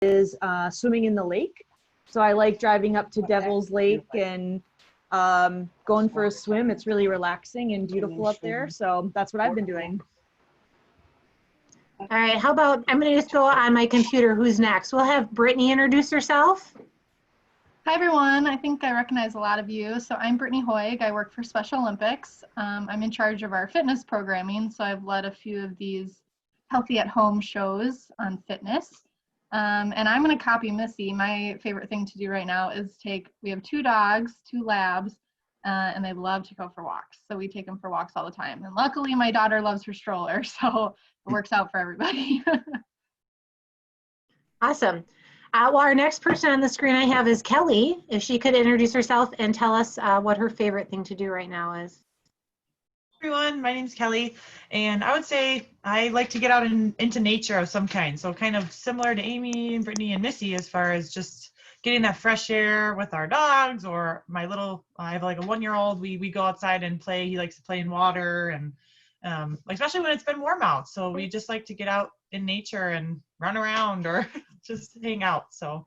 is swimming in the lake. So I like driving up to Devil's Lake and going for a swim. It's really relaxing and beautiful up there. So that's what I've been doing. All right, how about, I'm going to just go on my computer. Who's next? We'll have Brittany introduce herself. Hi, everyone. I think I recognize a lot of you. So I'm Brittany Hoig. I work for Special Olympics. I'm in charge of our fitness programming. So I've led a few of these healthy at home shows on fitness. And I'm going to copy Missy. My favorite thing to do right now is we have 2 dogs, 2 labs, and they love to go for walks. So we take them for walks all the time. And luckily my daughter loves her stroller, so it works out for everybody. Awesome. Well, our next person on the screen I have is Kelly. If she could introduce herself and tell us what her favorite thing to do right now is. Everyone, my name's Kelly, and I would say I like to get out into nature of some kind. So kind of similar to Amy and Brittany and Missy as far as just getting that fresh air with our dogs, or I have like a 1-year-old, we go outside and play. He likes to play in water, and especially when it's been warm out. So we just like to get out in nature and run around or just hang out. So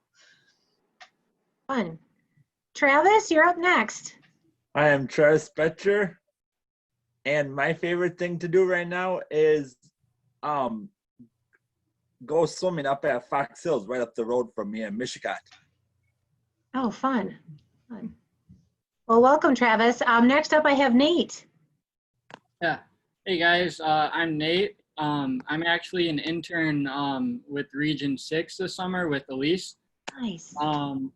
fun. Travis, you're up next. I am Travis Betcher, and my favorite thing to do right now is go swimming up at Fox Hills, right up the road from me in Michigan. Oh, fun. Well, welcome, Travis. Next up, I have Nate. Yeah. Hey, guys. I'm Nate. I'm actually an intern with Region 6 this summer with Elise. Nice.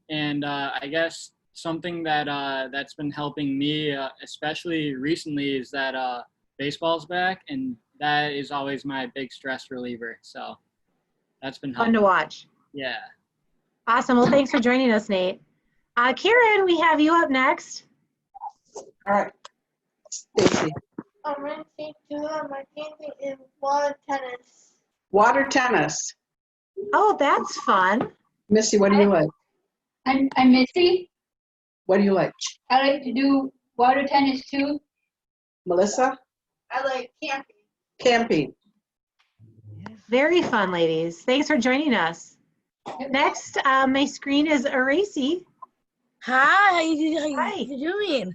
And I guess something that's been helping me, especially recently, is that baseball's back, and that is always my big stress reliever. So that's been helping. Fun to watch. Yeah. Awesome. Well, thanks for joining us, Nate. Karen, we have you up next. All right. Stacy. I'm ready to have my painting in water tennis. Water tennis. Oh, that's fun. Missy, what do you like? I'm Missy. What do you like? I like to do water tennis too. Melissa? I like camping. Camping. Very fun, ladies. Thanks for joining us. Next, my screen is Aracy. Hi, how you doing?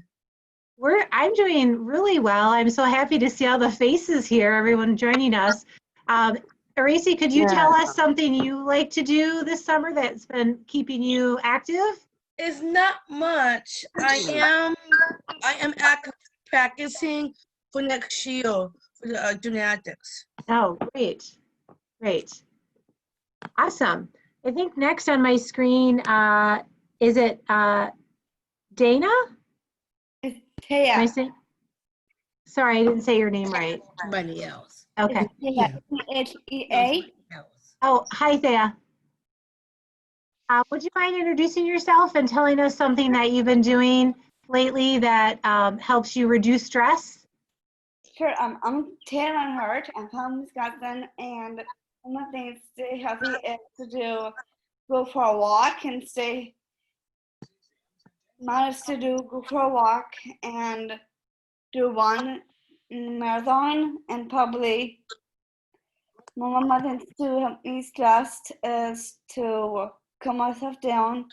I'm doing really well. I'm so happy to see all the faces here, everyone joining us. Aracy, could you tell us something you like to do this summer that's been keeping you active? It's not much. I am practicing for next year for the gymnastics. Oh, great. Great. Awesome. I think next on my screen, is it Dana? It's Taya. Sorry, I didn't say your name right. Somebody else. Okay. T-H-E-A. Oh, hi, Thea. Would you mind introducing yourself and telling us something that you've been doing lately that helps you reduce stress? Sure. I'm Taya Hurt. I'm from Wisconsin, and one thing to stay healthy is to go for a walk and stay. Mine is to go for a walk and do one marathon, and probably one of my things to help me stressed is to calm myself down,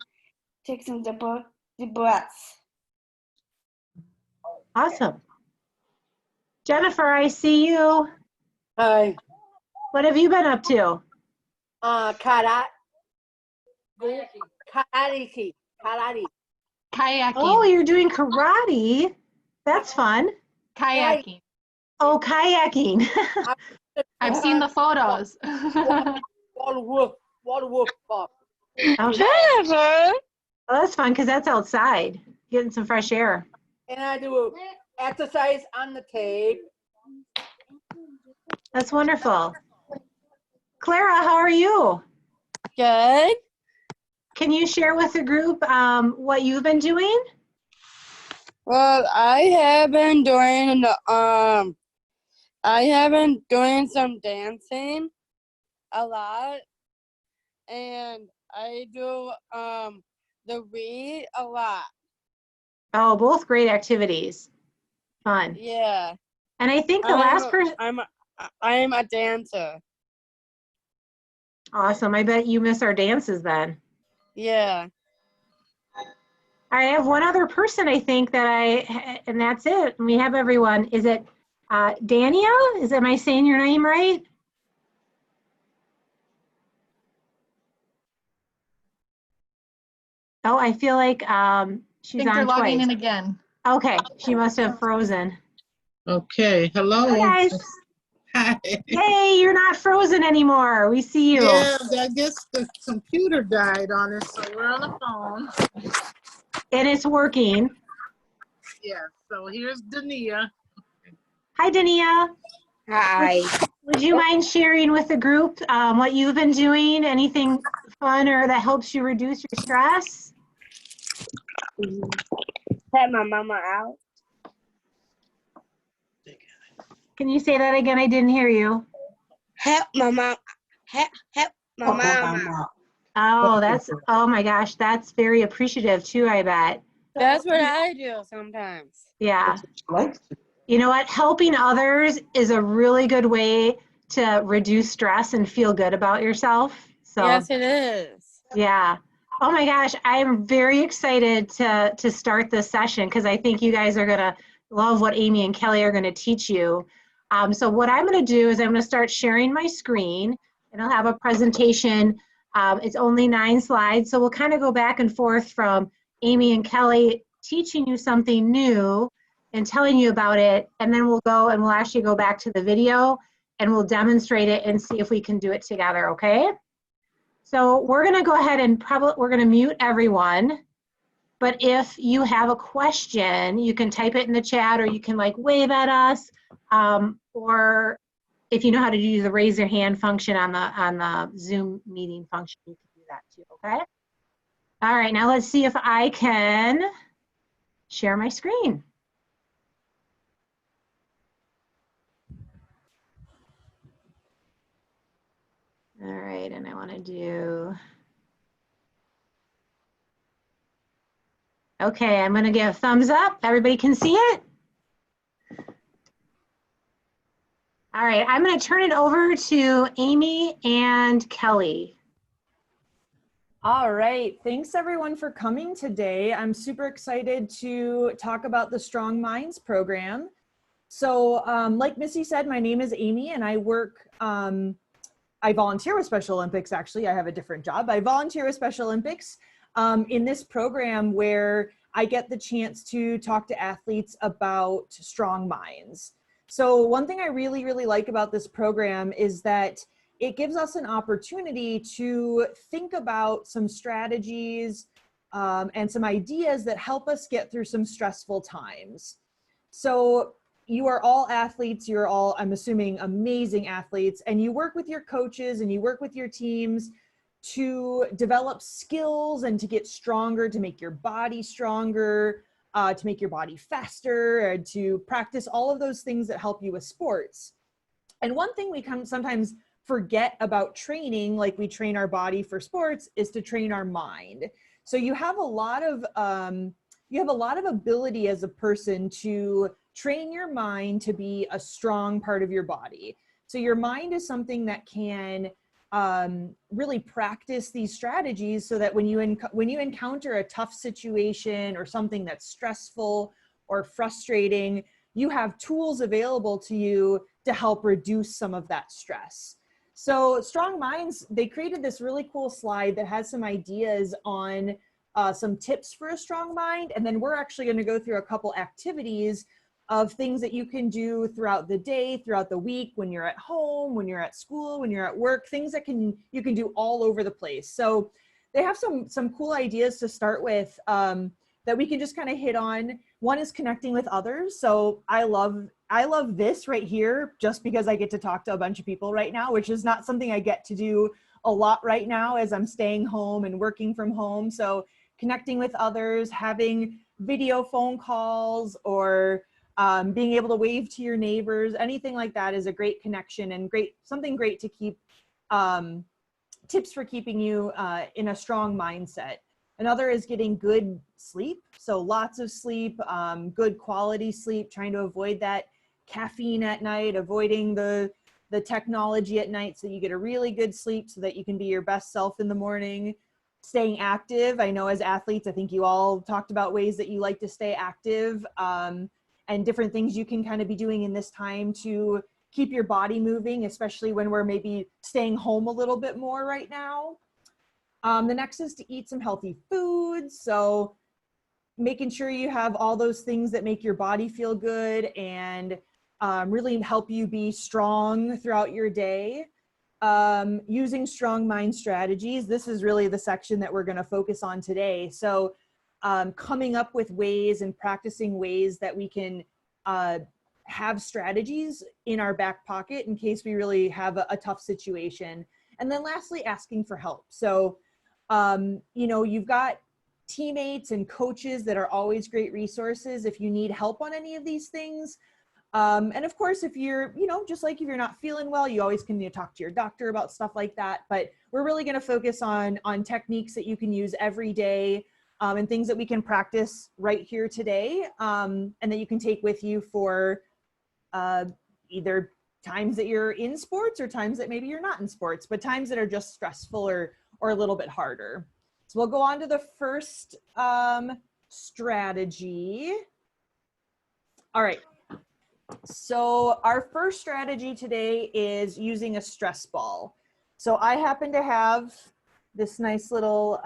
take some deep breaths. Awesome. Jennifer, I see you. Hi. What have you been up to? Karate. Kayaking. Oh, you're doing karate. That's fun. Kayaking. Oh, kayaking. I've seen the photos. Water whoop. Okay. Jennifer! Well, that's fun because that's outside, getting some fresh air. And I do exercise on the tape. That's wonderful. Clara, how are you? Good. Can you share with the group what you've been doing? Well, I have been doing some dancing a lot, and I do the read a lot. Oh, both great activities. Fun. Yeah. And I think the last person. I am a dancer. Awesome. I bet you miss our dances then. Yeah. I have one other person, I think, and that's it. We have everyone. Is it Dania? Am I saying your name right? Oh, I feel like I she's think they're on logging twice. in again. Okay, she must have frozen. Okay, hello. Hi, guys. Hi. Yay, you're not frozen anymore. We see you. Yeah, I guess the computer died on us, so we're on the phone. And it's working. Yeah, so here's Dania. Hi, Dania. Hi. Would you mind sharing with the group what you've been doing? Anything fun or that helps you reduce your stress? Help my mama out. Can you say that again? I didn't hear you. Help my mom. Help my mama. Oh, oh my gosh, that's very appreciative too, I bet. That's what I do sometimes. Yeah. You know what? Helping others is a really good way to reduce stress and feel good about yourself. So Yes, it is. yeah. Oh my gosh, I'm very excited to start this session because I think you guys are gonna love what Amy and Kelly are gonna teach you. So what I'm gonna do is I'm gonna start sharing my screen and I'll have a presentation. It's only 9 slides, so we'll kind of go back and forth from Amy and Kelly teaching you something new and telling you about it, and then we'll actually go back to the video and we'll demonstrate it and see if we can do it together, okay? So we're gonna go ahead and we're gonna mute everyone, but if you have a question, you can type it in the chat or you can like wave at us, or if you know how to use the raise your hand function on the Zoom meeting function, you can do that too, okay? All right, now let's see if I can share my screen. All right, and I want to do, okay, I'm going to give a thumbs up. Everybody can see it? All right, I'm going to turn it over to Amy and Kelly. All right, thanks everyone for coming today. I'm super excited to talk about the Strong Minds program. So like Missy said, my name is Amy and I work, I volunteer with Special Olympics, actually. I have a different job. I volunteer with Special Olympics in this program where I get the chance to talk to athletes about strong minds. So one thing I really, really like about this program is that it gives us an opportunity to think about some strategies and some ideas that help us get through some stressful times. So you are all athletes, you're all, I'm assuming, amazing athletes, and you work with your coaches and you work with your teams to develop skills and to get stronger, to make your body stronger, to make your body faster, and to practice all of those things that help you with sports. And one thing we sometimes forget about training, like we train our body for sports, is to train our mind. So you have a lot of ability as a person to train your mind to be a strong part of your body. So your mind is something that can really practice these strategies so that when you encounter a tough situation or something that's stressful or frustrating, you have tools available to you to help reduce some of that stress. So Strong Minds, they created this really cool slide that has some ideas on some tips for a strong mind. And then we're actually going to go through a couple activities of things that you can do throughout the day, throughout the week, when you're at home, when you're at school, when you're at work, things that you can do all over the place. So they have some cool ideas to start with that we can just kind of hit on. One is connecting with others. So I love this right here just because I get to talk to a bunch of people right now, which is not something I get to do a lot right now as I'm staying home and working from home. So connecting with others, having video phone calls, or being able to wave to your neighbors, anything like that is a great connection and something great to keep, tips for keeping you in a strong mindset. Another is getting good sleep. So lots of sleep, good quality sleep, trying to avoid that caffeine at night, avoiding the the technology at night so you get a really good sleep so that you can be your best self in the morning. Staying active. I know as athletes, I think you all talked about ways that you like to stay active, and different things you can kind of be doing in this time to keep your body moving, especially when we're maybe staying home a little bit more right now. The next is to eat some healthy foods. So making sure you have all those things that make your body feel good and really help you be strong throughout your day. Using strong mind strategies. This is really the section that we're going to focus on today. So coming up with ways and practicing ways that we can have strategies in our back pocket in case we really have a tough situation. And then lastly, asking for help. So, you know, you've got teammates and coaches that are always great resources if you need help on any of these things. And of course, if you're, you know, just like if you're not feeling well, you always can talk to your doctor about stuff like that. But we're really going to focus on techniques that you can use every day, and things that we can practice right here today, and that you can take with you for either times that you're in sports or times that maybe you're not in sports, but times that are just stressful or a little bit harder. So we'll go on to the first strategy. All right. So our first strategy today is using a stress ball. So I happen to have this nice little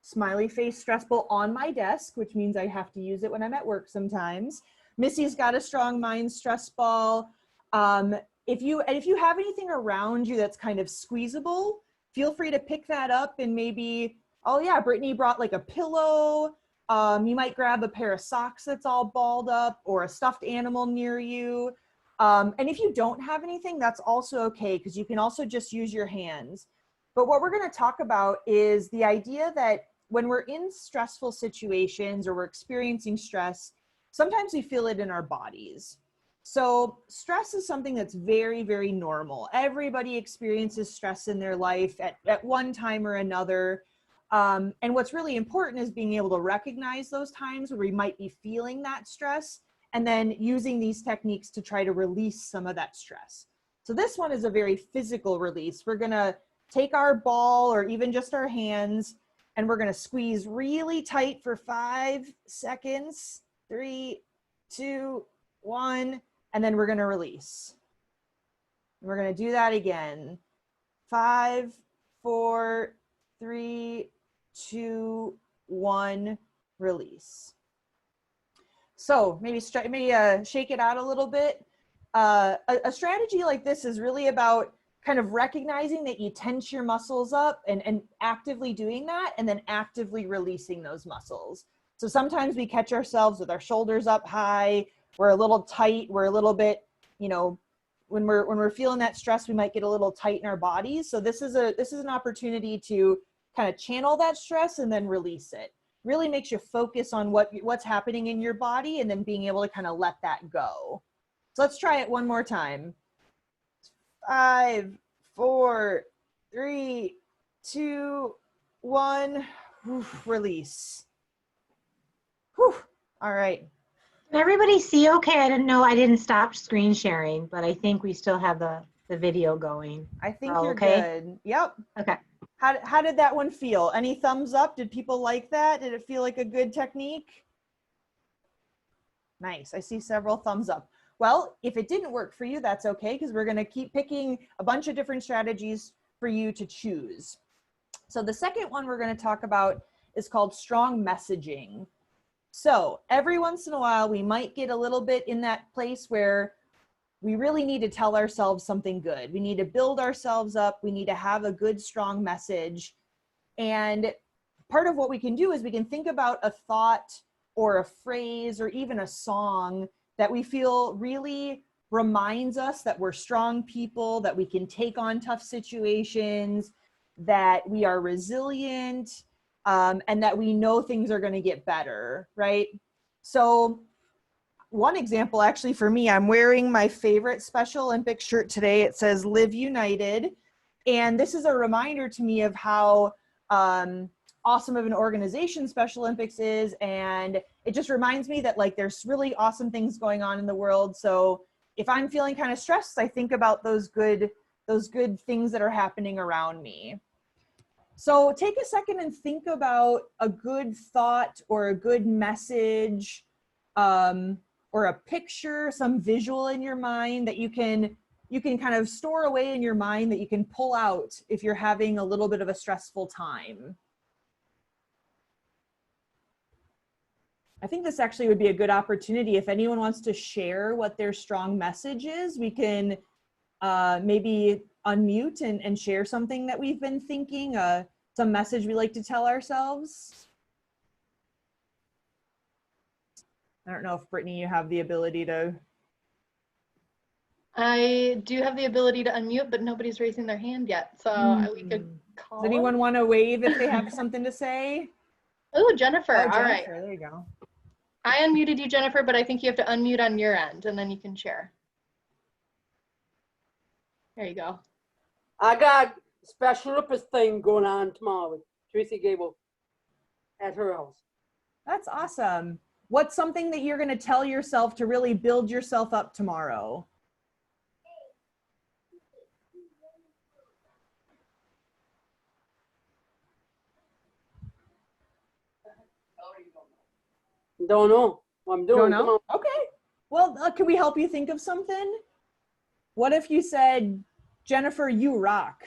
smiley face stress ball on my desk, which means I have to use it when I'm at work sometimes. Missy's got a Strong Mind stress ball. If you have anything around you that's kind of squeezable, feel free to pick that up and maybe, oh yeah, Brittany brought like a pillow. You might grab a pair of socks that's all balled up or a stuffed animal near you. And if you don't have anything, that's also okay, because you can also just use your hands. But what we're going to talk about is the idea that when we're in stressful situations or we're experiencing stress, sometimes we feel it in our bodies. So stress is something that's very, very normal. Everybody experiences stress in their life at one time or another. And what's really important is being able to recognize those times where we might be feeling that stress and then using these techniques to try to release some of that stress. So this one is a very physical release. We're going to take our ball or even just our hands and we're going to squeeze really tight for 5 seconds. 3, 2, 1, and then we're going to release. And we're going to do that again. 5, 4, 3, 2, 1, release. So maybe shake it out a little bit. A strategy like this is really about kind of recognizing that you tense your muscles up and actively doing that and then actively releasing those muscles. So sometimes we catch ourselves with our shoulders up high, we're a little tight, we're a little bit, you know, when we're feeling that stress, we might get a little tight in our bodies. So this is an opportunity to kind of channel that stress and then release it. Really makes you focus on what's happening in your body and then being able to kind of let that go. So let's try it one more time. 5, 4, 3, 2, 1, release. Whew. All right. Can everybody see okay? I didn't stop screen sharing, but I think we still have the video going. I think We're all you're okay? good. Yep. Okay. How did that one feel? Any thumbs up? Did people like that? Did it feel like a good technique? Nice. I see several thumbs up. Well, if it didn't work for you, that's okay, because we're going to keep picking a bunch of different strategies for you to choose. So the second one we're going to talk about is called strong messaging. So every once in a while, we might get a little bit in that place where we really need to tell ourselves something good. We need to build ourselves up. We need to have a good, strong message. And part of what we can do is we can think about a thought or a phrase or even a song that we feel really reminds us that we're strong people, that we can take on tough situations, that we are resilient, and that we know things are going to get better, right? So one example actually for me, I'm wearing my favorite Special Olympics shirt today. It says Live United. And this is a reminder to me of how awesome of an organization Special Olympics is. And it just reminds me that like there's really awesome things going on in the world. So if I'm feeling kind of stressed, I think about those good things that are happening around me. So take a second and think about a good thought or a good message, or a picture, some visual in your mind that you can kind of store away in your mind that you can pull out if you're having a little bit of a stressful time. I think this actually would be a good opportunity. If anyone wants to share what their strong message is, we can maybe unmute and share something that we've been thinking, some message we like to tell ourselves. I don't know if Brittany, you have the ability to. I do have the ability to unmute, but nobody's raising their hand yet. So we could call. Does anyone want to wave if they have something to say? Oh, Jennifer. Oh, All right. Jennifer, there you go. I unmuted you, Jennifer, but I think you have to unmute on your end, and then you can share. There you go. I got special purpose thing going on tomorrow with Tracy Gable at her house. That's awesome. What's something that you're going to tell yourself to really build yourself up tomorrow? Don't know what I'm doing. Don't know? Okay. Well, can we help you think of something? What if you said, Jennifer, you rock?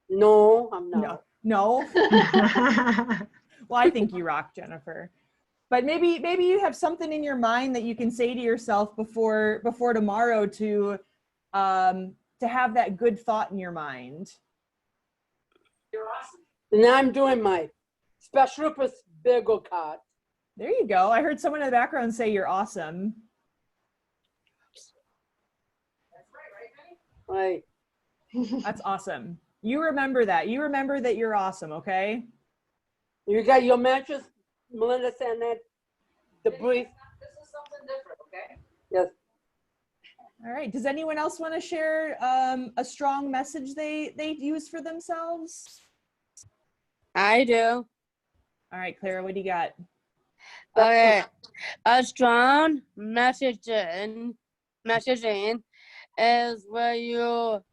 No, I'm not. No? Well, I think you rock, Jennifer. But maybe you have something in your mind that you can say to yourself before tomorrow to have that good thought in your mind. And I'm doing my special purpose bagel cart. There you go. I heard someone in the background say you're awesome. Right. That's awesome. You remember that. You remember that you're awesome, okay? You got your mattress, Melinda, saying that debris. This is something different, okay? Yes. All right. Does anyone else want to share a strong message they use for themselves? I do. All right, Clara, what do you got? Okay. A strong messaging is where you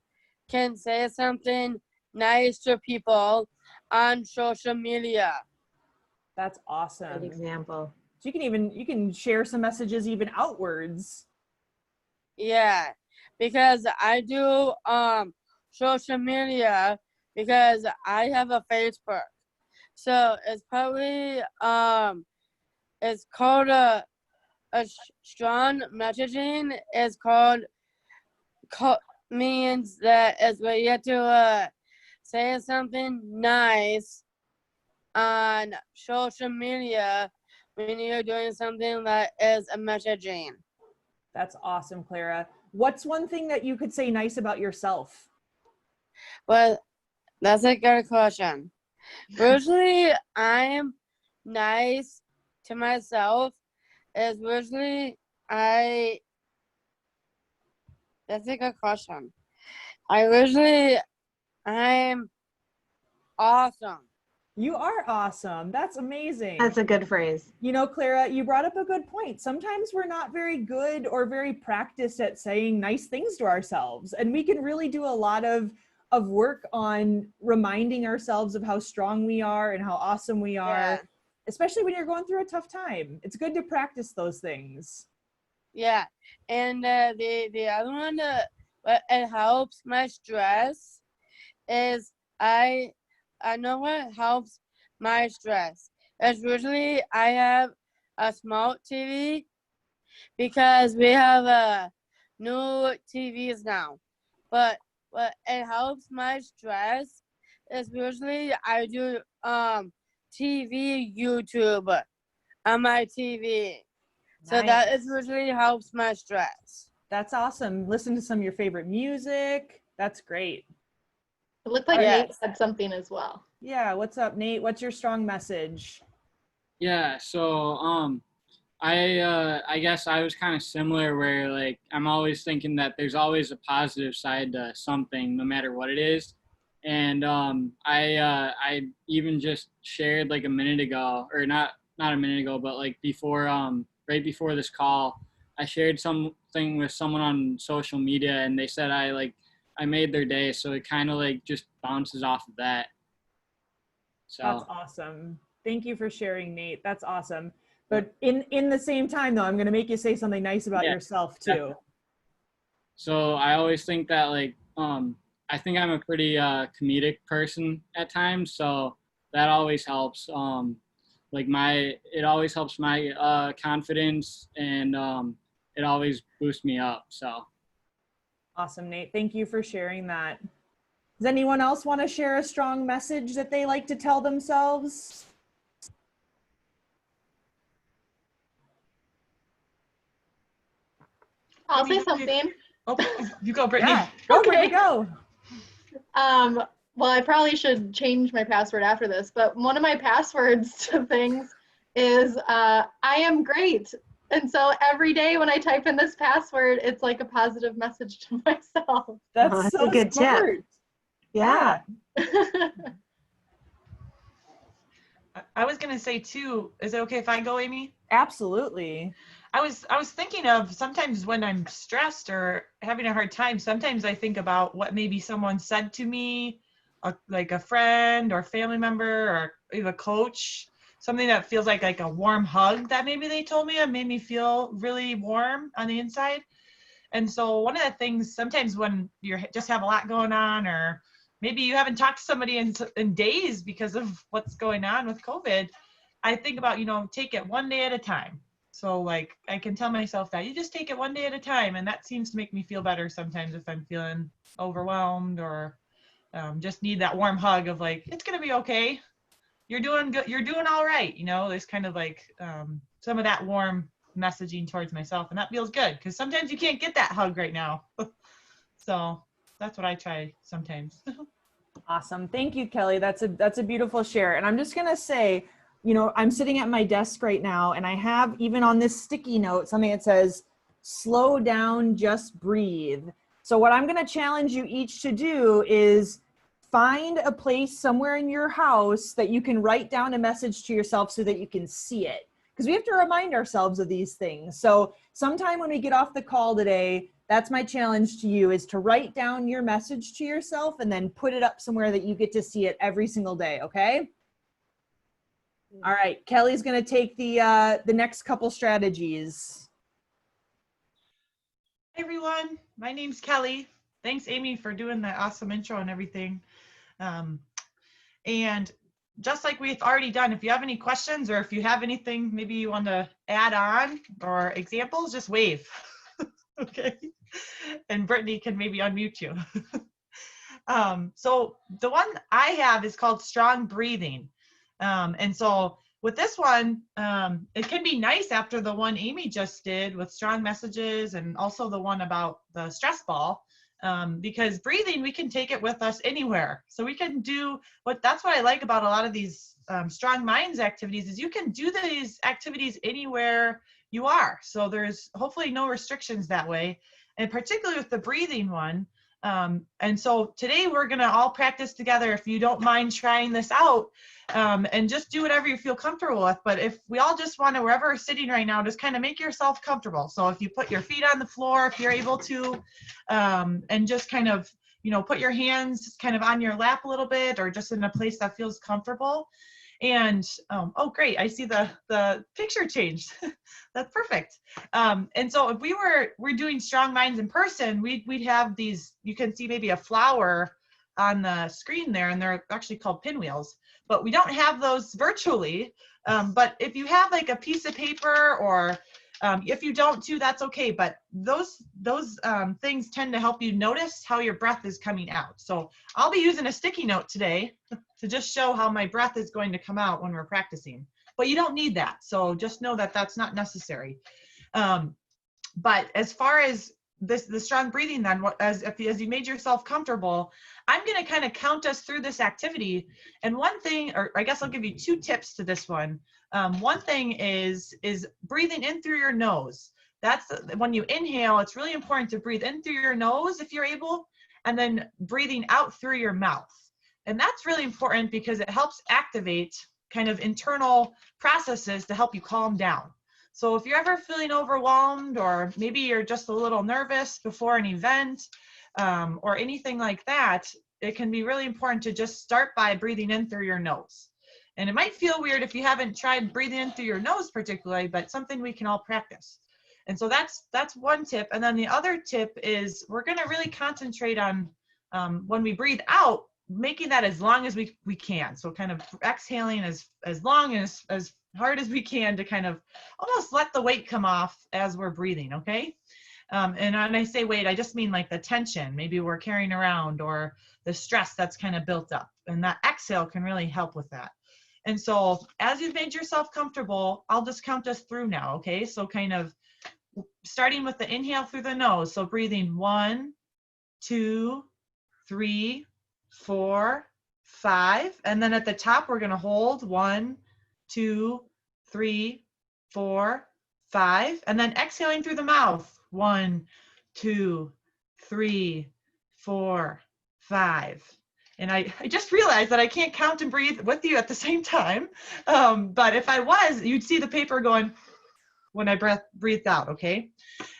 can say something nice to people on social media. That's awesome. Good example. So you can share some messages even outwards. Yeah, because I do social media because I have a Facebook. So it's probably it's called a strong messaging is called means that is where you have to say something nice on social media when you're doing something that is a messaging. That's awesome, Clara. What's one thing that you could say nice about yourself? Well, that's a good question. Usually I'm nice to myself. Is usually that's a good question. I'm awesome. You are awesome. That's amazing. That's a good phrase. You know, Clara, you brought up a good point. Sometimes we're not very good or very practiced at saying nice things to ourselves. And we can really do a lot of work on reminding ourselves of how strong we are and how awesome we are, Yeah. especially when you're going through a tough time. It's good to practice those things. Yeah, and the other one that it helps my stress is I know what helps my stress. It's usually I have a smart TV because we have new TVs now. But what it helps my stress is usually I do TV YouTube on my TV. So that Nice. is usually helps my stress. That's awesome. Listen to some of your favorite music. That's great. It looked like Yes. Nate said something as well. Yeah, what's up, Nate? What's your strong message? Yeah, so I guess I was kind of similar where like I'm always thinking that there's always a positive side to something no matter what it is. And I even just shared like a minute ago, or not a minute ago, but like before right before this call, I shared something with someone on social media, and they said I made their day. So it kind of like just bounces off of that. So That's awesome. Thank you for sharing, Nate. That's awesome. But in the same time, though, I'm going to make you say something nice about yourself too. Definitely. So I always think that I think I'm a pretty comedic person at times, so that always helps. It always helps my confidence, and it always boosts me up. So awesome, Nate. Thank you for sharing that. Does anyone else want to share a strong message that they like to tell themselves? I'll say something. Oh, you go, Brittany. Yeah, go, Okay. Brittany, go. Well, I probably should change my password after this, but one of my passwords to things is I am great. And so every day when I type in this password, it's like a positive message to myself. That's so a good smart. tip. Yeah. I was gonna say too, is it okay if I go, Amy? Absolutely. I was thinking of sometimes when I'm stressed or having a hard time, sometimes I think about what maybe someone said to me, like a friend or family member or even a coach, something that feels like a warm hug that maybe they told me and made me feel really warm on the inside. And so one of the things sometimes when you just have a lot going on, or maybe you haven't talked to somebody in days because of what's going on with COVID, I think about, take it one day at a time. So like I can tell myself that you just take it one day at a time, and that seems to make me feel better sometimes if I'm feeling overwhelmed or just need that warm hug of like, it's gonna be okay. You're doing good. You're doing all right. There's kind of like some of that warm messaging towards myself, and that feels good because sometimes you can't get that hug right now. So that's what I try sometimes. Awesome. Thank you, Kelly. That's a beautiful share. And I'm just going to say, I'm sitting at my desk right now, and I have even on this sticky note something that says, slow down, just breathe. So what I'm going to challenge you each to do is find a place somewhere in your house that you can write down a message to yourself so that you can see it. Because we have to remind ourselves of these things. So sometime when we get off the call today, that's my challenge to you, is to write down your message to yourself and then put it up somewhere that you get to see it every single day, okay? All right, Kelly's gonna take the next couple strategies. Hey everyone, my name's Kelly. Thanks, Amy, for doing that awesome intro and everything. And just like we've already done, if you have any questions or if you have anything maybe you want to add on or examples, just wave. Okay. And Brittany can maybe unmute you. So the one I have is called strong breathing. And so with this one, it can be nice after the one Amy just did with strong messages, and also the one about the stress ball, because breathing, we can take it with us anywhere. So we can do that's what I like about a lot of these strong minds activities, is you can do these activities anywhere you are. So there's hopefully no restrictions that way. And particularly with the breathing one. And so today we're going to all practice together, if you don't mind trying this out, and just do whatever you feel comfortable with. But if we all just want to, wherever we're sitting right now, just kind of make yourself comfortable. So if you put your feet on the floor, if you're able to, and just kind of, put your hands kind of on your lap a little bit, or just in a place that feels comfortable. And oh great, I see the picture changed. That's perfect. And so if we're doing strong minds in person, we'd have these, you can see maybe a flower on the screen there, and they're actually called pinwheels, but we don't have those virtually. But if you have like a piece of paper, or if you don't too, that's okay. But those things tend to help you notice how your breath is coming out. So I'll be using a sticky note today to just show how my breath is going to come out when we're practicing. But you don't need that. So just know that that's not necessary. But as far as the strong breathing, then as you made yourself comfortable, I'm going to kind of count us through this activity. And one thing, or I guess I'll give you 2 tips to this one. One thing is breathing in through your nose. That's when you inhale, it's really important to breathe in through your nose if you're able, and then breathing out through your mouth. And that's really important because it helps activate kind of internal processes to help you calm down. So if you're ever feeling overwhelmed, or maybe you're just a little nervous before an event, or anything like that, it can be really important to just start by breathing in through your nose. And it might feel weird if you haven't tried breathing in through your nose particularly, but something we can all practice. And so that's one tip. And then the other tip is we're going to really concentrate on when we breathe out, making that as long as we can. So kind of exhaling as long as hard as we can to kind of almost let the weight come off as we're breathing, okay? And when I say weight, I just mean like the tension maybe we're carrying around, or the stress that's kind of built up. And that exhale can really help with that. And so as you've made yourself comfortable, I'll just count us through now, okay? So kind of starting with the inhale through the nose. So breathing 1, 2, 3, 4, 5. And then at the top, we're going to hold 1, 2, 3, 4, 5. And then exhaling through the mouth. 1, 2, 3, 4, 5. And I just realized that I can't count and breathe with you at the same time. But if I was, you'd see the paper going when I breathed out, okay?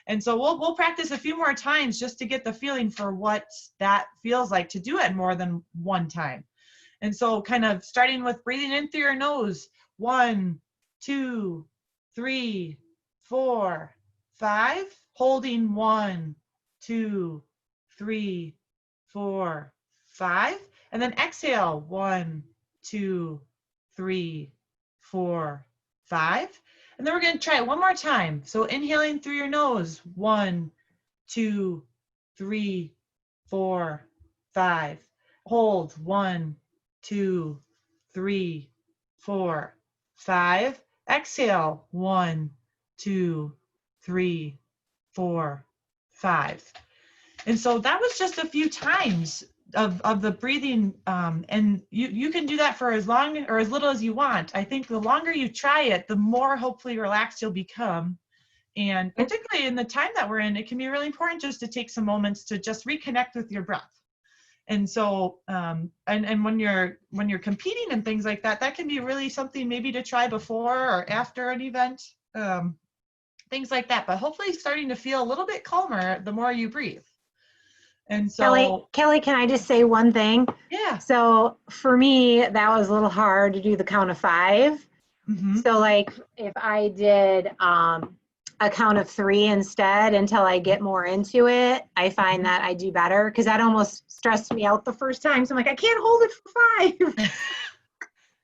And so we'll practice a few more times just to get the feeling for what that feels like to do it more than one time. And so kind of starting with breathing in through your nose. 1, 2, 3, 4, 5. Holding 1, 2, 3, 4, 5. And then exhale 1, 2, 3, 4, 5. And then we're going to try it one more time. So inhaling through your nose. 1, 2, 3, 4, 5. Hold 1, 2, 3, 4, 5. Exhale 1, 2, 3, 4, 5. And so that was just a few times of the breathing, and you can do that for as long or as little as you want. I think the longer you try it, the more hopefully relaxed you'll become. And particularly in the time that we're in, it can be really important just to take some moments to just reconnect with your breath. And so, and when you're competing and things like that, that can be really something maybe to try before or after an event, things like that. But hopefully starting to feel a little bit calmer the more you breathe. And so Kelly, can I just say one thing? Yeah. So for me, that was a little hard to do the count of 5. Mm-hmm. So like if I did a count of 3 instead until I get more into it, I find that I do better, because that almost stressed me out the first time. So I'm like, I can't hold it for 5.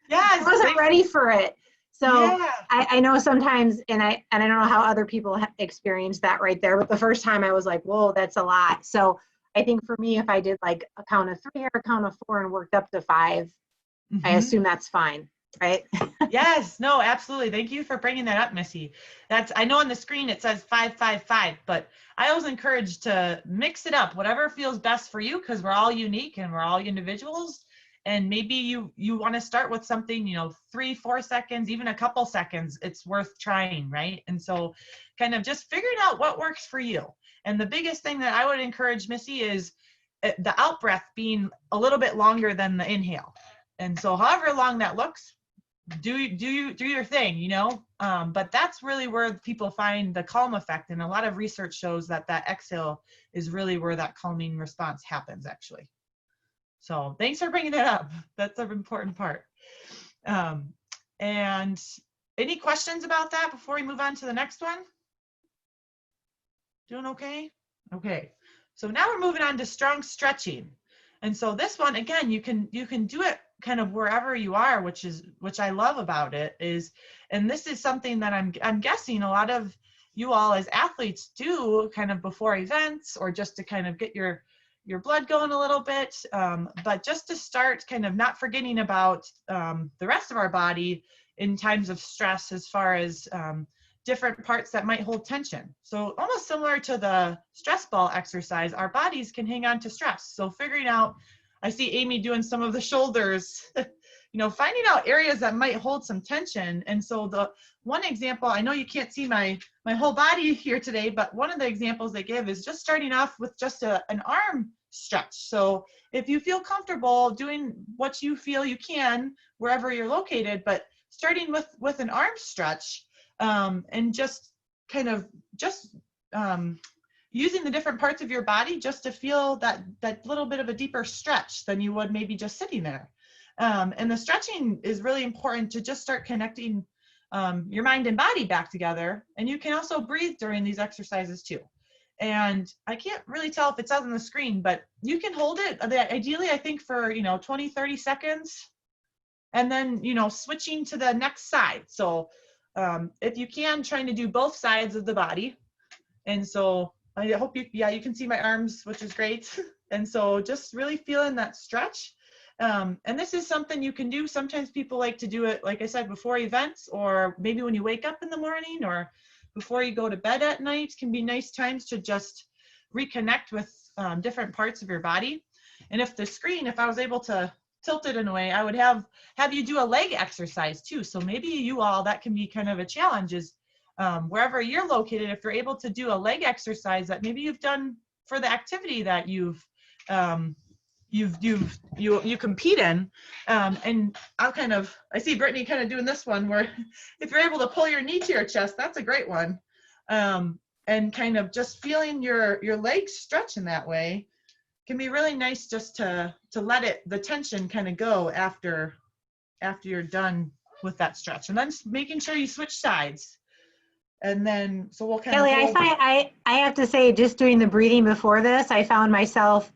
Yes, I wasn't ready for it. So yeah. I know sometimes, and I don't know how other people experience that right there, but the first time I was like, whoa, that's a lot. So I think for me, if I did like a count of 3 or a count of 4 and worked up to 5, I assume that's fine, right? Yes, no, absolutely. Thank you for bringing that up, Missy. I know on the screen it says 5, 5, 5, but I always encourage to mix it up, whatever feels best for you, because we're all unique and we're all individuals. And maybe you want to start with something, 3, 4 seconds, even a couple seconds, it's worth trying, right? And so kind of just figuring out what works for you. And the biggest thing that I would encourage, Missy, is the out breath being a little bit longer than the inhale. And so however long that looks, do your thing, but that's really where people find the calm effect. And a lot of research shows that exhale is really where that calming response happens, actually. So thanks for bringing that up. That's an important part. And any questions about that before we move on to the next one? Doing okay? Okay. So now we're moving on to strong stretching. And so this one, again, you can do it kind of wherever you are, which I love about it is, and this is something that I'm guessing a lot of you all as athletes do kind of before events, or just to kind of get your blood going a little bit, but just to start kind of not forgetting about the rest of our body in times of stress, as far as different parts that might hold tension. So almost similar to the stress ball exercise, our bodies can hang on to stress. So figuring out, I see Amy doing some of the shoulders, finding out areas that might hold some tension. And so the one example, I know you can't see my whole body here today, but one of the examples they give is just starting off with just an arm stretch. So if you feel comfortable doing what you feel you can wherever you're located, but starting with an arm stretch, and just kind of using the different parts of your body just to feel that little bit of a deeper stretch than you would maybe just sitting there. And the stretching is really important to just start connecting your mind and body back together. And you can also breathe during these exercises too. And I can't really tell if it says on the screen, but you can hold it ideally, I think, for 20, 30 seconds, and then switching to the next side. So if you can, trying to do both sides of the body. And so I hope you can see my arms, which is great. And so just really feeling that stretch. And this is something you can do. Sometimes people like to do it, like I said, before events, or maybe when you wake up in the morning, or before you go to bed at night. Can be nice times to just reconnect with different parts of your body. And if I was able to tilt it in a way, I would have you do a leg exercise too. So maybe that can be kind of a challenge, is wherever you're located, if you're able to do a leg exercise that maybe you've done for the activity that you compete in. And I see Brittany kind of doing this one where if you're able to pull your knee to your chest, that's a great one. And kind of just feeling your legs stretch in that way can be really nice, just to let the tension kind of go after you're done with that stretch. And then just making sure you switch sides. And then, so we'll kind Kelly, of I have to say, just doing the breathing before this, I found myself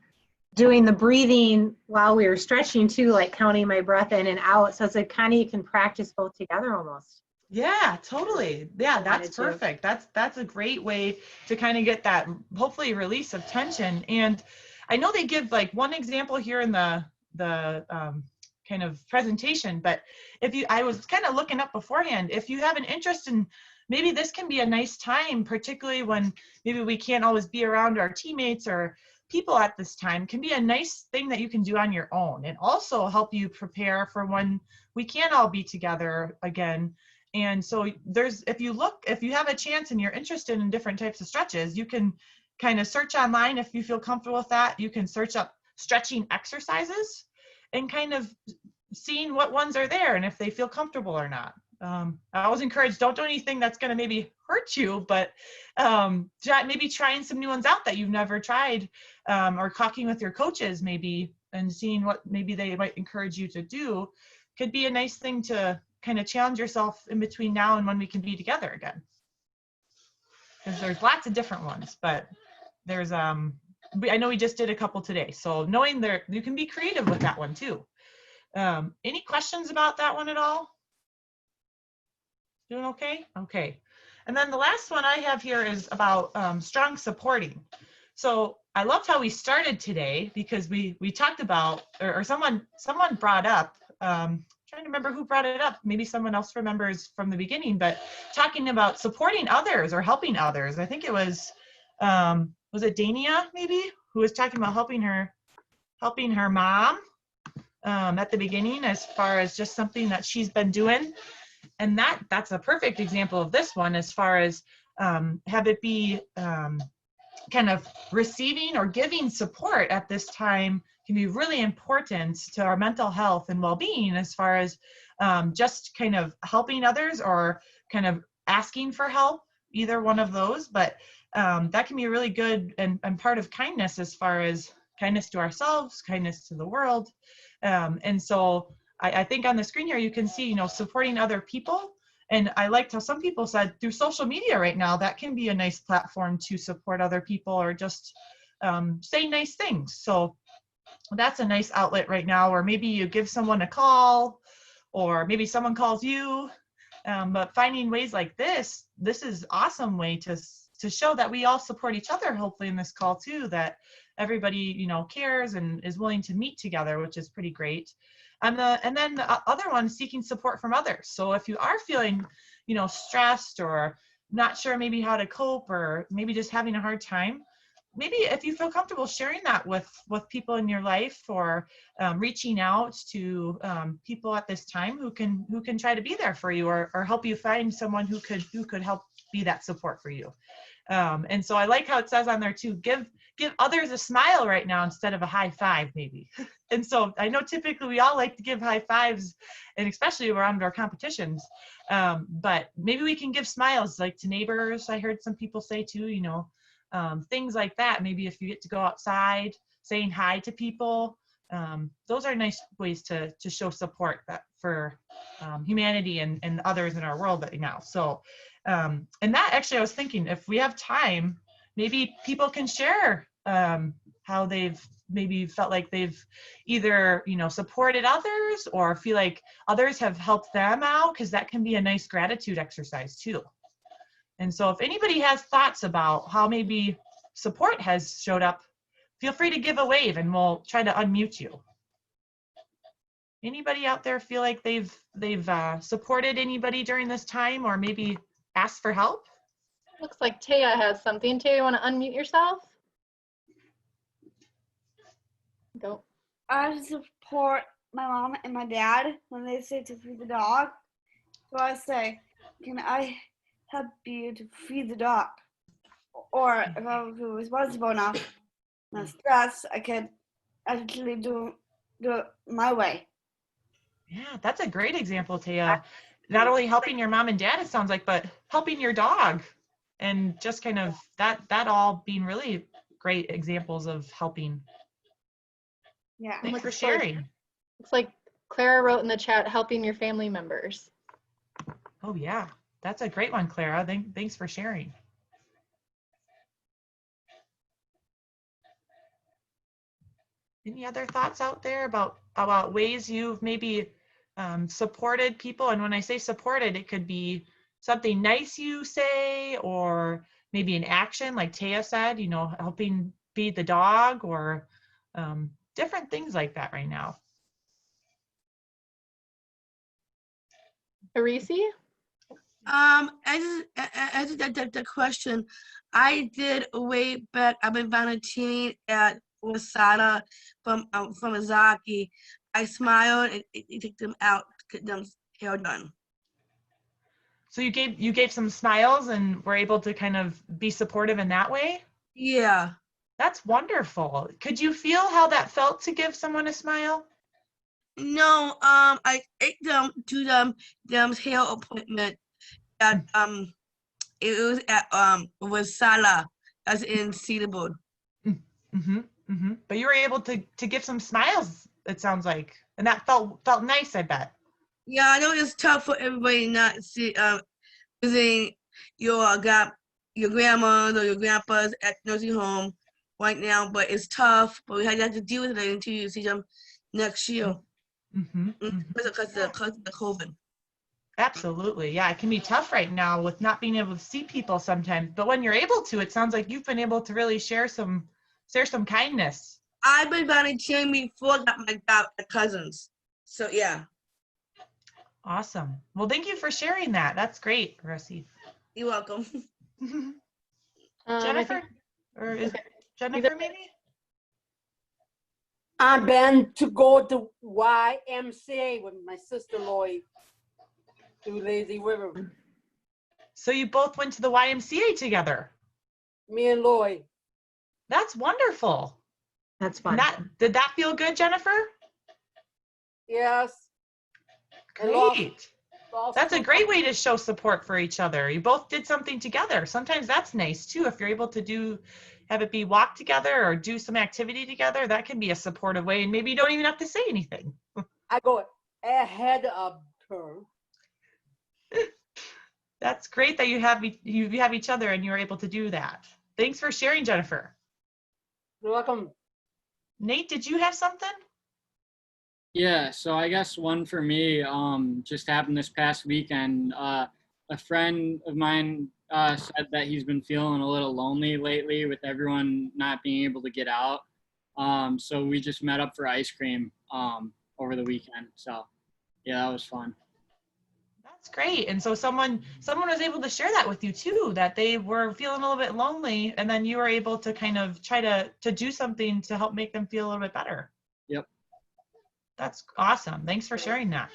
doing the breathing while we were stretching too, like counting my breath in and out. So it's like kind of, you can practice both together almost. Yeah, totally. Yeah, that's perfect. That's a great way to kind of get that, hopefully, release of tension. And I know they give like one example here in the kind of presentation, but I was kind of looking up beforehand, if you have an interest in, maybe this can be a nice time, particularly when maybe we can't always be around our teammates or people at this time, can be a nice thing that you can do on your own, and also help you prepare for when we can't all be together again. And so if you have a chance and you're interested in different types of stretches, you can kind of search online. If you feel comfortable with that, you can search up stretching exercises and kind of seeing what ones are there and if they feel comfortable or not. I always encourage, don't do anything that's going to maybe hurt you, but maybe trying some new ones out that you've never tried, or talking with your coaches maybe and seeing what maybe they might encourage you to do could be a nice thing to kind of challenge yourself in between now and when we can be together again. Because there's lots of different ones, but there's I know we just did a couple today, so knowing you can be creative with that one too. Any questions about that one at all? Doing okay? Okay. And then the last one I have here is about strong supporting. So I loved how we started today, because we talked about, or someone brought up, trying to remember who brought it up. Maybe someone else remembers from the beginning, but talking about supporting others or helping others. I think it was it Dania maybe, who was talking about helping her mom at the beginning, as far as just something that she's been doing. And that's a perfect example of this one, as far as have it be kind of receiving or giving support at this time can be really important to our mental health and well-being, as far as just kind of helping others or kind of asking for help, either one of those. But that can be really good and part of kindness, as far as kindness to ourselves, kindness to the world. And so I think on the screen here, you can see, supporting other people. And I liked how some people said through social media right now, that can be a nice platform to support other people, or just say nice things. So that's a nice outlet right now, or maybe you give someone a call, or maybe someone calls you. But finding ways like this is awesome way to show that we all support each other, hopefully in this call too, that everybody, cares and is willing to meet together, which is pretty great. And then the other one, seeking support from others. So if you are feeling, stressed or not sure maybe how to cope, or maybe just having a hard time, maybe if you feel comfortable sharing that with people in your life, or reaching out to people at this time who can try to be there for you, or help you find someone who could help be that support for you. And so I like how it says on there too, give give others a smile right now instead of a high five, maybe. And so I know typically we all like to give high fives, and especially around our competitions. But maybe we can give smiles like to neighbors. I heard some people say too, you know, things like that. Maybe if you get to go outside, saying hi to people. Those are nice ways to show support that for humanity and others in our world right now. So, and that actually, I was thinking, if we have time, maybe people can share how they've maybe felt like they've either, you know, supported others or feel like others have helped them out, because that can be a nice gratitude exercise too. And so if anybody has thoughts about how maybe support has showed up, feel free to give a wave and we'll try to unmute you. Anybody out there feel like they've supported anybody during this time, or maybe asked for help? Looks like Taya has something. Taya, you want to unmute yourself? Go. I support my mom and my dad when they say to feed the dog. So I say, can I help you to feed the dog? Or if I was responsible enough, not stressed, I could actually do it my way. Yeah, that's a great example, Taya. Not only helping your mom and dad, it sounds like, but helping your dog, and just kind of that all being really great examples of helping. Yeah. Thanks for sharing. Looks like Clara wrote in the chat, helping your family members. Oh yeah, that's a great one, Clara. Thanks for sharing. Any other thoughts out there about ways you've maybe supported people? And when I say supported, it could be something nice you say, or maybe an action like Taya said, you know, helping feed the dog, or different things like that right now. Arisi? As the question, I did way back. I've been volunteering at Wasada from Azaki. I smiled and it took them out, get them hair done. So you gave some smiles and were able to kind of be supportive in that way? Yeah. That's wonderful. Could you feel how that felt to give someone a smile? No, I ate them to them hair appointment at it was at Wasala, as in Cedarwood. But you were able to give some smiles, it sounds like, and that felt nice, I bet. Yeah, I know it's tough for everybody not to see visiting your grandmas or your grandpas at nursing home right now, but it's tough. But we have to deal with it until you see them next year. Because of the COVID. Absolutely, yeah, it can be tough right now with not being able to see people sometimes. But when you're able to, it sounds like you've been able to really share some kindness. I've been volunteering before I got my job at Cousins, so yeah. Awesome. Well, thank you for sharing that. That's great, Russie. You're welcome. Jennifer? Or is Jennifer maybe? I've been to go to YMCA with my sister Lloyd to Lazy River. So you both went to the YMCA together? Me and Lloyd. That's wonderful. That's fun. Did that feel good, Jennifer? Yes. Great. That's a great way to show support for each other. You both did something together. Sometimes that's nice too. If you're able to have it be walk together or do some activity together, that can be a supportive way. And maybe you don't even have to say anything. I go ahead of her. That's great that you have each other and you're able to do that. Thanks for sharing, Jennifer. You're welcome. Nate, did you have something? Yeah, so I guess one for me just happened this past weekend. A friend of mine said that he's been feeling a little lonely lately with everyone not being able to get out. So we just met up for ice cream over the weekend. So yeah, that was fun. That's great. And so someone was able to share that with you too, that they were feeling a little bit lonely, and then you were able to kind of try to do something to help make them feel a little bit better. Yep. That's awesome. Thanks for sharing that.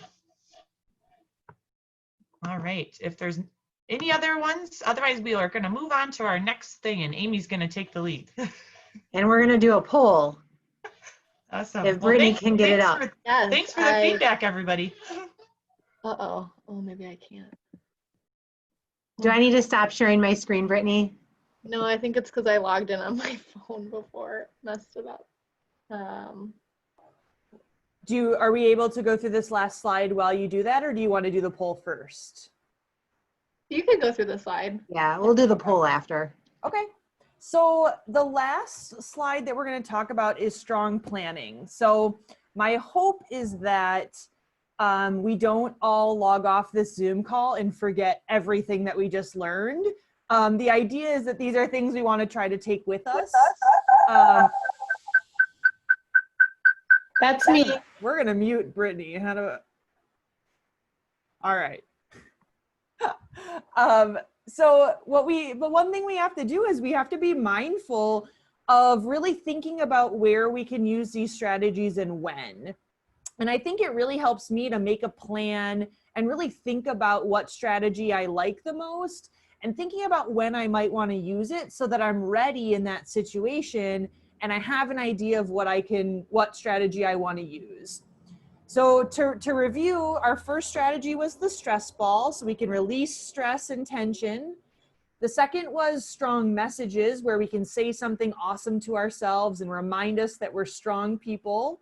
All right. If there's any other ones, otherwise we are going to move on to our next thing, and Amy's going to take the lead. And we're gonna do a poll Awesome. if Brittany can get it up. Yes, Thanks for the feedback, everybody. Uh-oh. Oh, maybe I can't. Do I need to stop sharing my screen, Brittany? No, I think it's because I logged in on my phone before it messed it up. Are we able to go through this last slide while you do that, or do you want to do the poll first? You could go through the slide. Yeah, we'll do the poll after. Okay. So the last slide that we're going to talk about is strong planning. So my hope is that we don't all log off this Zoom call and forget everything that we just learned. The idea is that these are things we want to try to take with us. That's me. We're going to mute Brittany. All right. So the one thing we have to do is we have to be mindful of really thinking about where we can use these strategies and when. And I think it really helps me to make a plan and really think about what strategy I like the most and thinking about when I might want to use it so that I'm ready in that situation and I have an idea of what strategy I want to use. So to review, our first strategy was the stress ball, so we can release stress and tension. The second was strong messages, where we can say something awesome to ourselves and remind us that we're strong people.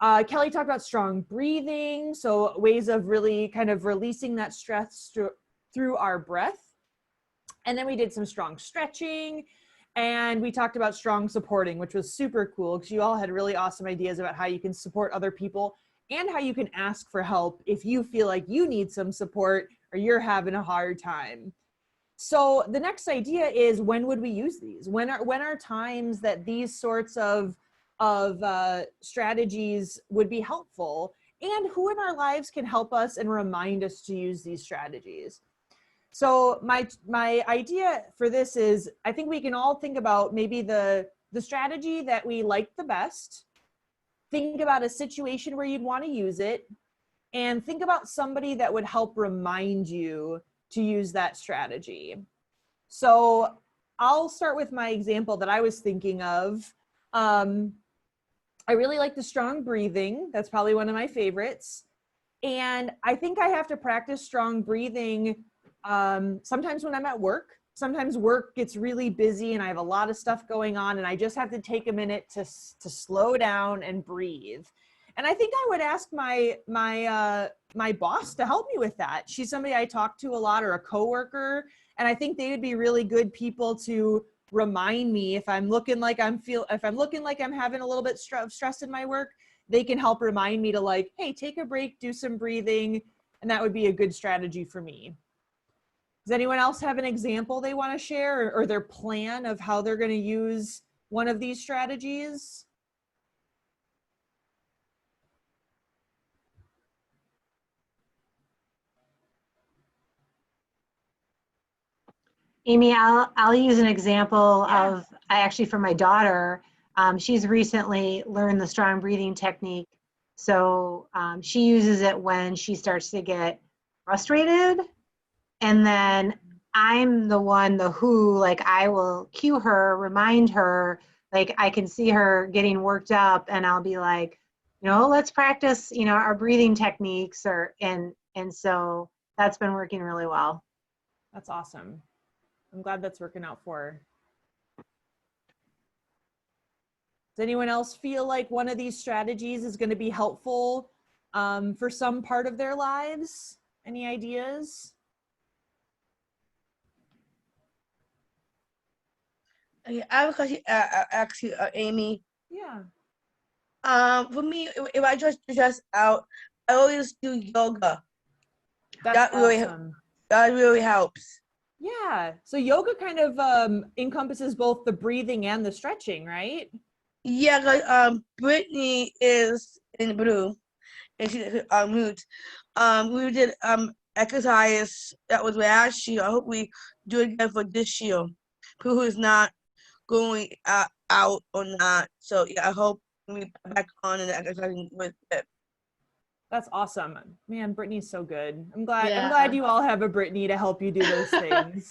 Kelly talked about strong breathing, so ways of really kind of releasing that stress through our breath. And then we did some strong stretching, and we talked about strong supporting, which was super cool because you all had really awesome ideas about how you can support other people and how you can ask for help if you feel like you need some support or you're having a hard time. So the next idea is, when would we use these? When are times that these sorts of strategies would be helpful, and who in our lives can help us and remind us to use these strategies? So my idea for this is, I think we can all think about maybe the strategy that we like the best, think about a situation where you'd want to use it, and think about somebody that would help remind you to use that strategy. So I'll start with my example that I was thinking of. I really like the strong breathing. That's probably one of my favorites. And I think I have to practice strong breathing sometimes when I'm at work. Sometimes work gets really busy and I have a lot of stuff going on, and I just have to take a minute to slow down and breathe. And I think I would ask my boss to help me with that. She's somebody I talk to a lot, or a coworker, and I think they would be really good people to remind me if I'm looking like I'm having a little bit of stress in my work. They can help remind me to, like, hey, take a break, do some breathing, and that would be a good strategy for me. Does anyone else have an example they want to share, or their plan of how they're going to use one of these strategies? Amy, I'll use an example of, actually, for my daughter. She's recently learned the strong breathing technique. So she uses it when she starts to get frustrated. And then I'm the one, like, I will cue her, remind her, like, I can see her getting worked up, and I'll be like, let's practice, our breathing techniques, and so that's been working really well. That's awesome. I'm glad that's working out for her. Does anyone else feel like one of these strategies is going to be helpful for some part of their lives? Any ideas? I have a question, actually, Amy. Yeah. For me, if I just stress out, I always do yoga. That's awesome. That really helps. Yeah. So yoga kind of encompasses both the breathing and the stretching, right? Yeah, because Brittany is in blue, and she's mute. We did exercise that was last year. I hope we do it again for this year. Who is not going out or not. So yeah, I hope we back on and exercising with it. That's awesome. Man, Brittany's so good. I'm glad you all have a Brittany to help you do those things.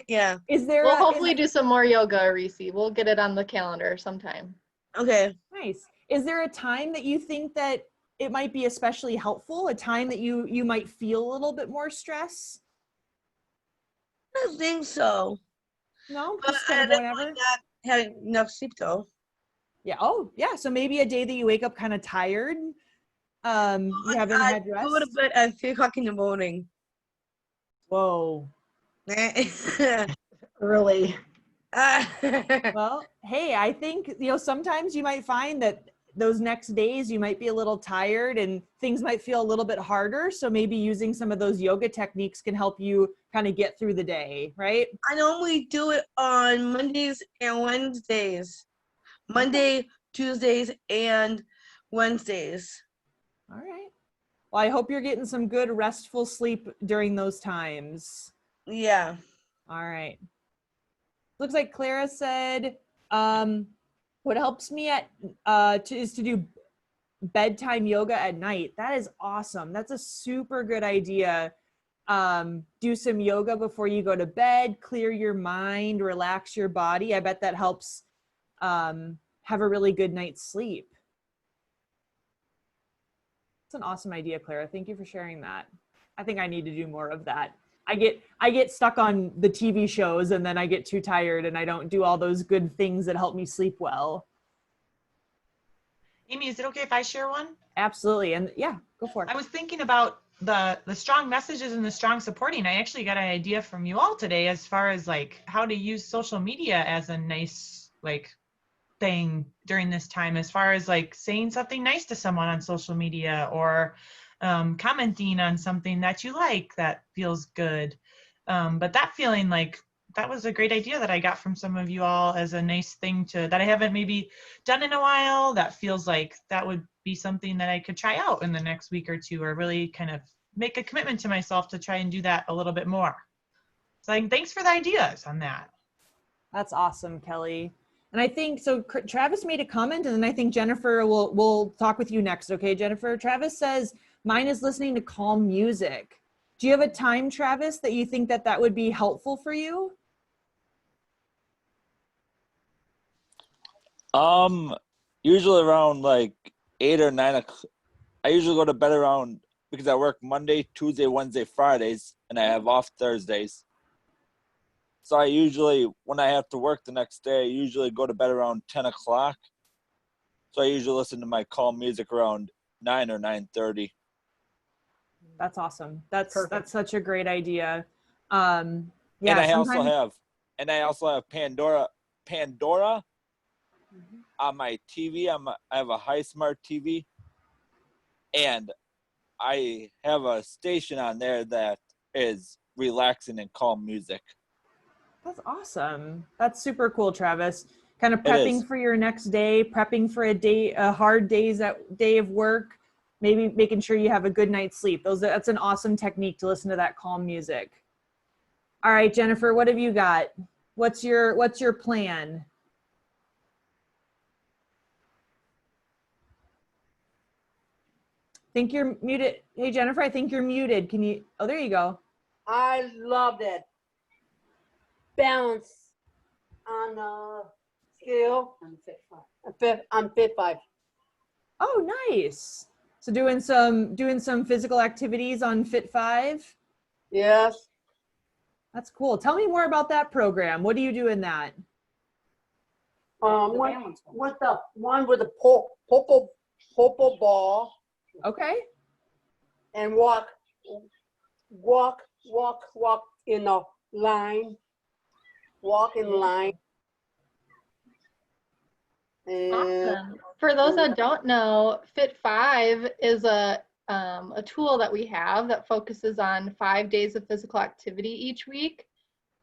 Yeah. Is there We'll hopefully do some more yoga, Reese. We'll get it on the calendar sometime. Okay. Nice. Is there a time that you think that it might be especially helpful? A time that you might feel a little bit more stress? I don't think so. No, But just kind of whenever. not having enough sleep though. Yeah. Oh, yeah. So maybe a day that you wake up kind of tired. You haven't had rest. Go to bed at 3:00 in the morning. Whoa. Early. Well, hey, I think, sometimes you might find that those next days you might be a little tired and things might feel a little bit harder. So maybe using some of those yoga techniques can help you kind of get through the day, right? I normally do it on Mondays and Wednesdays. Monday, Tuesdays, and Wednesdays. All right. Well, I hope you're getting some good restful sleep during those times. Yeah. All right. Looks like Clara said, what helps me is to do bedtime yoga at night. That is awesome. That's a super good idea. Do some yoga before you go to bed, clear your mind, relax your body. I bet that helps have a really good night's sleep. It's an awesome idea, Clara. Thank you for sharing that. I think I need to do more of that. I get stuck on the TV shows and then I get too tired and I don't do all those good things that help me sleep well. Amy, is it okay if I share one? Absolutely. And yeah, go for it. I was thinking about the strong messages and the strong supporting. I actually got an idea from you all today as far as like how to use social media as a nice thing during this time, as far as like saying something nice to someone on social media or commenting on something that you like that feels good. But that feeling that was a great idea that I got from some of you all as a nice thing that I haven't maybe done in a while. That feels like that would be something that I could try out in the next week or two, or really kind of make a commitment to myself to try and do that a little bit more. So thanks for the ideas on that. That's awesome, Kelly. And I think, so Travis made a comment and then I think Jennifer will talk with you next. Okay, Jennifer? Travis says, mine is listening to calm music. Do you have a time, Travis, that you think that would be helpful for you? Usually around 8 or 9 o'clock. I usually go to bed around, because I work Monday, Tuesday, Wednesday, Fridays, and I have off Thursdays. So I usually, when I have to work the next day, I usually go to bed around 10 o'clock. So I usually listen to my calm music around 9 or 9:30. That's awesome. That's such a great idea. Yeah. And I also have Pandora on my TV. I have a high smart TV, and I have a station on there that is relaxing and calm music. That's awesome. That's super cool, Travis. Kind of prepping for your next day, prepping for a hard day of work, maybe making sure you have a good night's sleep. That's an awesome technique to listen to that calm music. All right, Jennifer, what have you got? What's your plan? Think you're muted. Hey, Jennifer, I think you're muted. Oh, there you go. I love that. Balance on scale. I'm fit 5. Oh, nice. So doing some physical activities on Fit 5? Yes. That's cool. Tell me more about that program. What do you do in that? With the one with the popo ball. Okay. And walk in a line. Walk in line. And awesome. For those that don't know, Fit 5 is a tool that we have that focuses on 5 days of physical activity each week,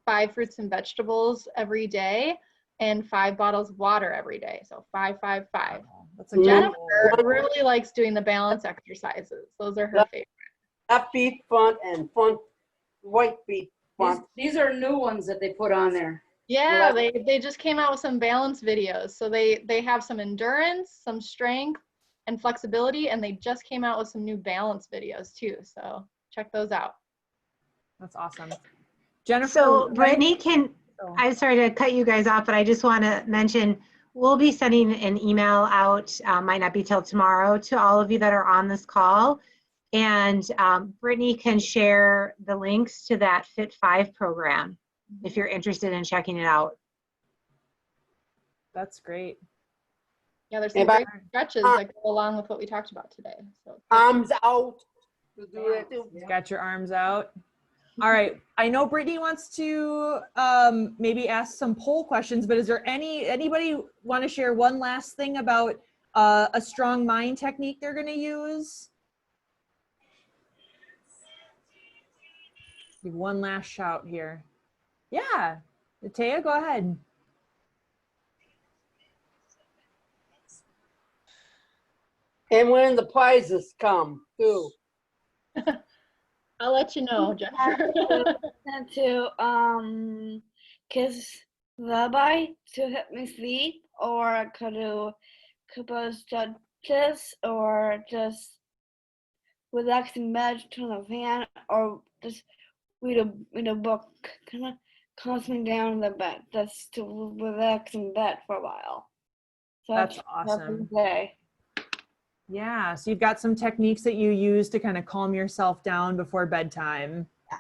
5 fruits and vegetables every day, and 5 bottles of water every day. So 5, 5, 5. So Jennifer really likes doing the balance exercises. Those are her favorite. Left feet front and front, right feet front. These are new ones that they put on there. Yeah, they just came out with some balance videos. So they have some endurance, some strength, and flexibility, and they just came out with some new balance videos too. So check those out. That's awesome. Jennifer. So Brittany, I'm sorry to cut you guys off, but I just want to mention, we'll be sending an email out, might not be till tomorrow, to all of you that are on this call. And Brittany can share the links to that Fit 5 program if you're interested in checking it out. That's great. Yeah, there's some great stretches that go along with what we talked about today. So arms out. To do it too. Got your arms out. All right. I know Brittany wants to maybe ask some poll questions, but is there anybody want to share one last thing about a strong mind technique they're going to use? Give one last shout here. Yeah. Taya, go ahead. And when the prizes come too. I'll let you know, Jennifer. To kiss lullaby to help me sleep, or I could do couple stretches, or just relax in bed, turn the fan, or just read a book. Kind of calms me down in the bed. That's to relax in bed for a while. So That's awesome. every day. Yeah, so you've got some techniques that you use to kind of calm yourself down before bedtime. Yeah.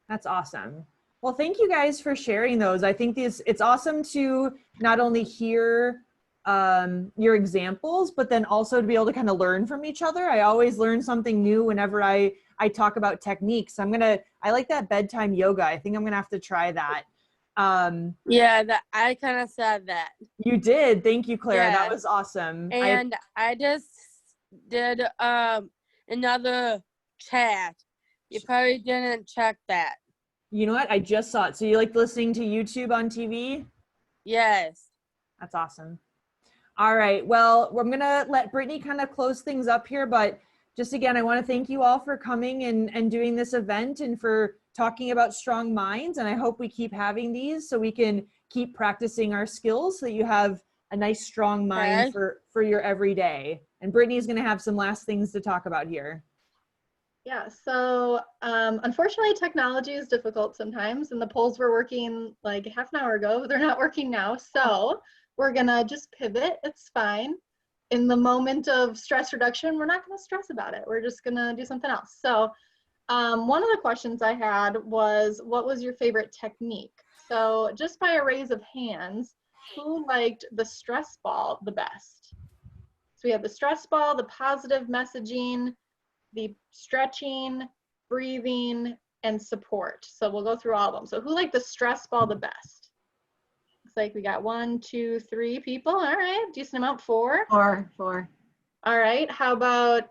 That's awesome. Well, thank you guys for sharing those. I think it's awesome to not only hear your examples, but then also to be able to kind of learn from each other. I always learn something new whenever I talk about techniques. I like that bedtime yoga. I think I'm gonna have to try that. Yeah, I kind of said that. You did. Thank you, Clara. Yes. That was awesome. And I just did another chat. You probably didn't check that. You know what? I just saw it. So you like listening to YouTube on TV? Yes. That's awesome. All right. Well, I'm going to let Brittany kind of close things up here. But just again, I want to thank you all for coming and doing this event and for talking about strong minds. And I hope we keep having these so we can keep practicing our skills so that you have a nice, strong mind for your everyday. And Brittany's going to have some last things to talk about here. Yeah, so unfortunately, technology is difficult sometimes, and the polls were working like half an hour ago, but they're not working now. So we're gonna just pivot. It's fine. In the moment of stress reduction, we're not gonna stress about it. We're just gonna do something else. So one of the questions I had was, what was your favorite technique? So just by a raise of hands, who liked the stress ball the best? So we have the stress ball, the positive messaging, the stretching, breathing, and support. So we'll go through all of them. So who liked the stress ball the best? Looks like we got 1, 2, 3 people. All right, decent amount. 4. 4. All right, how about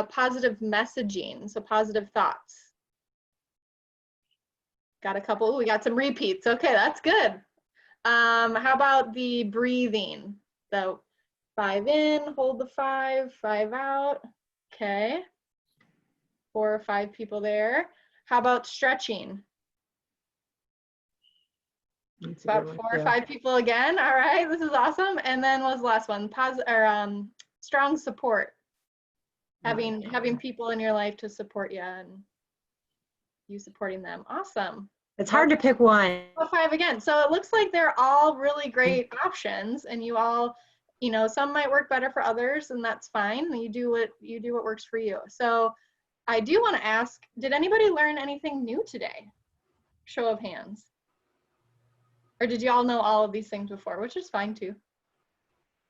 positive messaging? So positive thoughts. Got a couple. Ooh, we got some repeats. Okay, that's good. How about the breathing? So 5 in, hold the 5, 5 out. Okay. 4 or 5 people there. How about stretching? It's about 4 or 5 people again. All right, this is awesome. And then what was the last one? Strong support. Having people in your life to support you and you supporting them. Awesome. It's hard to pick one. 5 again. So it looks like they're all really great options, and you all, some might work better for others, and that's fine. You do what works for you. So I do want to ask, did anybody learn anything new today? Show of hands. Or did you all know all of these things before, which is fine too.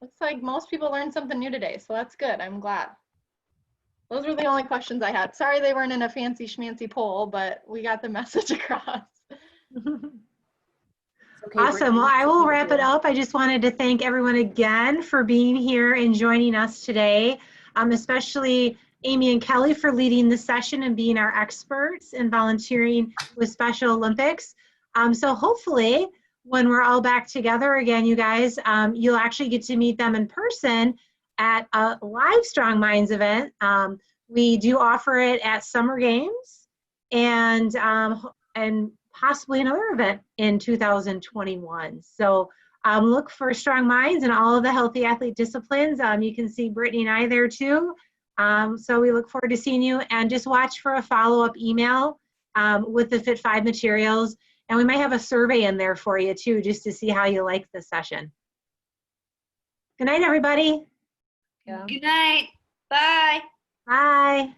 Looks like most people learned something new today, so that's good. I'm glad. Those were the only questions I had. Sorry they weren't in a fancy schmancy poll, but we got the message across. Okay, awesome. Well, I will wrap it up. I just wanted to thank everyone again for being here and joining us today, especially Amy and Kelly for leading the session and being our experts and volunteering with Special Olympics. So hopefully when we're all back together again, you guys, you'll actually get to meet them in person at a live Strong Minds event. We do offer it at Summer Games and possibly another event in 2021. So Look for Strong Minds and all of the Healthy Athlete disciplines. You can see Brittany and I there too. So we look forward to seeing you, and just watch for a follow-up email with the Fit 5 materials. And we might have a survey in there for you too, just to see how you like the session. Good night, everybody. Good night. Bye. Bye.